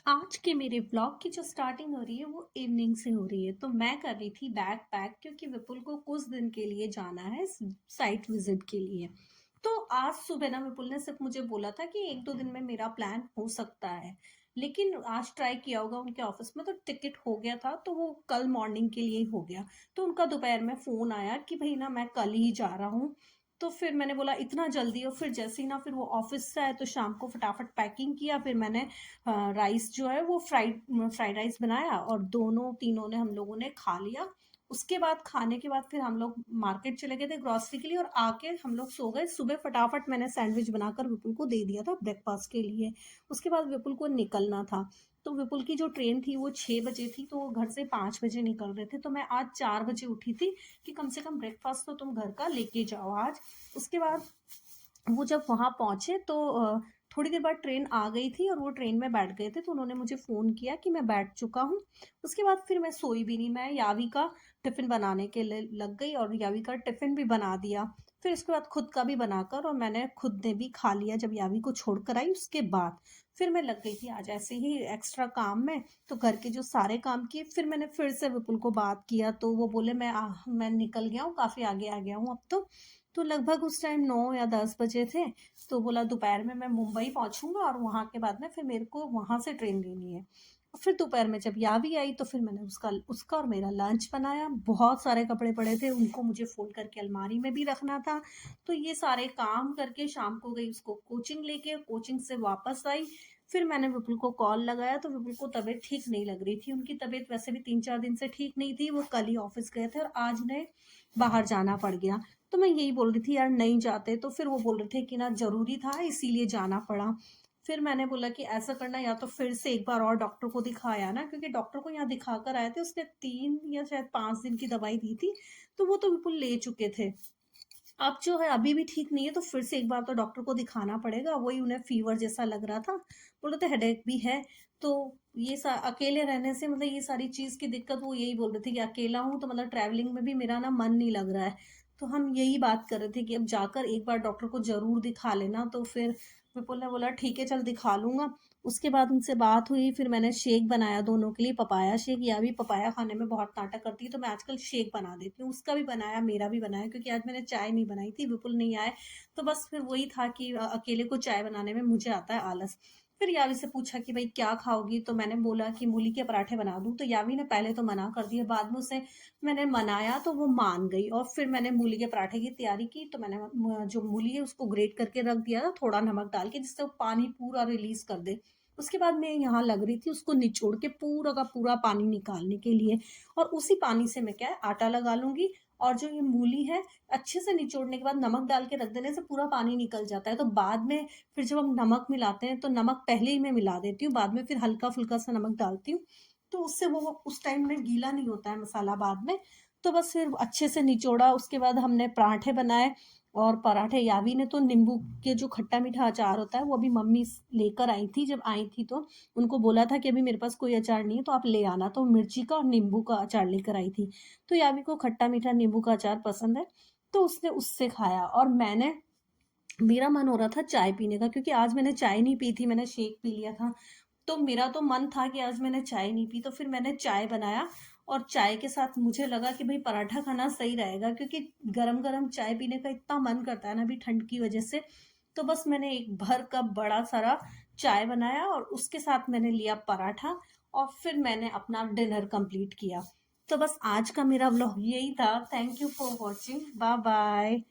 आज के मेरे व्लॉग की जो स्टार्टिंग हो रही है वो इवनिंग से हो रही है। तो मैं कर रही थी बैग पैक क्योंकि विपुल को कुछ दिन के लिए जाना है साइट विजिट के लिए। तो आज सुबह ना विपुल ने सिर्फ मुझे बोला था कि 1-2 दिन में मेरा प्लान हो सकता है। लेकिन आज ट्राई किया होगा उनके ऑफिस में तो टिकट हो गया था, तो वो कल मॉर्निंग के लिए ही हो गया। तो उनका दोपहर में फोन आया कि भाई ना मैं कल ही जा रहा हूँ। तो फिर मैंने बोला इतना जल्दी, और फिर जैसे ही ना फिर वो ऑफिस से आए तो शाम को फटाफट पैकिंग किया। फिर मैंने राइस जो है वो फ्राइड राइस बनाया और दोनों तीनों ने हम लोगों ने खा लिया। उसके बाद खाने के बाद फिर हम लोग मार्केट चले गए थे ग्रोसरी के लिए, और आके हम लोग सो गए। सुबह फटाफट मैंने सैंडविच बनाकर विपुल को दे दिया था ब्रेकफास्ट के लिए। उसके बाद विपुल को निकलना था। तो विपुल की जो ट्रेन थी वो 6 बजे थी, तो वो घर से 5 बजे निकल रहे थे। तो मैं आज 4 बजे उठी थी कि कम से कम ब्रेकफास्ट तो तुम घर का लेके जाओ आज। उसके बाद वो जब वहां पहुंचे तो थोड़ी देर बाद ट्रेन आ गई थी और वो ट्रेन में बैठ गए थे, तो उन्होंने मुझे फोन किया कि मैं बैठ चुका हूँ। उसके बाद फिर मैं सोई भी नहीं, मैं यावी का टिफिन बनाने के लिए लग गई और यावी का टिफिन भी बना दिया। फिर उसके बाद खुद का भी बनाकर और मैंने खुद ने भी खा लिया जब यावी को छोड़कर आई। उसके बाद फिर मैं लग गई थी आज ऐसे ही एक्स्ट्रा काम में। तो घर के जो सारे काम किए, फिर मैंने फिर से विपुल को बात किया तो वो बोले मैं निकल गया हूँ, काफी आगे आ गया हूँ अब तो लगभग उस टाइम 9 या 10 बजे थे। तो बोला दोपहर में मैं मुंबई पहुंचूंगा और वहां के बाद में फिर मेरे को वहां से ट्रेन लेनी है। और फिर दोपहर में जब यावी आई तो फिर मैंने उसका उसका और मेरा लंच बनाया। बहुत सारे कपड़े पड़े थे, उनको मुझे फोल्ड करके अलमारी में भी रखना था। तो ये सारे काम करके शाम को गई उसको कोचिंग लेके, कोचिंग से वापस आई। फिर मैंने विपुल को कॉल लगाया तो विपुल को तबीयत ठीक नहीं लग रही थी। उनकी तबीयत वैसे भी 3-4 दिन से ठीक नहीं थी, वो कल ही ऑफिस गए थे और आज उन्हें बाहर जाना पड़ गया। तो मैं यही बोल रही थी यार नहीं जाते, तो फिर वो बोल रहे थे कि ना जरूरी था इसीलिए जाना पड़ा। फिर मैंने बोला कि ऐसा करना, या तो फिर से एक बार और डॉक्टर को दिखाया ना, क्योंकि डॉक्टर को यहाँ दिखा कर आए थे, उसने 3 या शायद 5 दिन की दवाई दी थी। तो वो तो बिल्कुल ले चुके थे। अब जो है अभी भी ठीक नहीं है, तो फिर से एक बार तो डॉक्टर को दिखाना पड़ेगा। वही उन्हें फीवर जैसा लग रहा था, बोल रहे थे हेडेक भी है। तो अकेले रहने से मतलब ये सारी चीज की दिक्कत, वो यही बोल रहे थे कि अकेला हूँ तो मतलब ट्रैवलिंग में भी मेरा ना मन नहीं लग रहा है। तो हम यही बात कर रहे थे कि अब जाकर एक बार डॉक्टर को जरूर दिखा लेना। तो फिर विपुल ने बोला ठीक है चल दिखा लूंगा। उसके बाद उनसे बात हुई, फिर मैंने शेक बनाया दोनों के लिए, पपाया शेक। या भी पपाया खाने में बहुत नाटक करती है, तो मैं आजकल शेक बना देती हूँ। उसका भी बनाया, मेरा भी बनाया, क्योंकि आज मैंने चाय नहीं बनाई थी, विपुल नहीं आए। तो बस फिर वही था कि अकेले को चाय बनाने में मुझे आता है आलस। फिर यावी से पूछा कि भाई क्या खाओगी, तो मैंने बोला कि मूली के पराठे बना दूं। तो यावी ने पहले तो मना कर दिया, बाद में उसे मैंने मनाया तो वो मान गई। और फिर मैंने मूली के पराठे की तैयारी की। तो मैंने जो मूली है उसको ग्रेट करके रख दिया था, थोड़ा नमक डाल के, जिससे वो पानी पूरा रिलीज कर दे। उसके बाद मैं यहाँ लग रही थी उसको निचोड़ के पूरा का पूरा पानी निकालने के लिए। और उसी पानी से मैं क्या है आटा लगा लूंगी। और जो ये मूली है, अच्छे से निचोड़ने के बाद नमक डाल के रख देने से पूरा पानी निकल जाता है। तो बाद में फिर जब हम नमक मिलाते हैं तो नमक पहले ही मैं मिला देती हूँ, बाद में फिर हल्का फुल्का सा नमक डालती हूँ। तो उससे वो उस टाइम में गीला नहीं होता है मसाला बाद में। तो बस फिर अच्छे से निचोड़ा। उसके बाद हमने पराठे बनाए। और पराठे यावी ने तो नींबू के जो खट्टा मीठा अचार होता है वो अभी मम्मी लेकर आई थी, जब आई थी तो उनको बोला था कि अभी मेरे पास कोई अचार नहीं है तो आप ले आना, तो मिर्ची का और नींबू का अचार लेकर आई थी। तो यावी को खट्टा मीठा नींबू का अचार पसंद है, तो उसने उससे खाया। और मेरा मन हो रहा था चाय पीने का, क्योंकि आज मैंने चाय नहीं पी थी, मैंने शेक पी लिया था। तो मेरा तो मन था कि आज मैंने चाय नहीं पी, तो फिर मैंने चाय बनाया। और चाय के साथ मुझे लगा कि भाई पराठा खाना सही रहेगा, क्योंकि गरम गरम चाय पीने का इतना मन करता है ना अभी ठंड की वजह से। तो बस मैंने एक भर कप बड़ा सारा चाय बनाया और उसके साथ मैंने लिया पराठा। और फिर मैंने अपना डिनर कंप्लीट किया। तो बस आज का मेरा व्लॉग यही था। Thank you for watching, bye bye.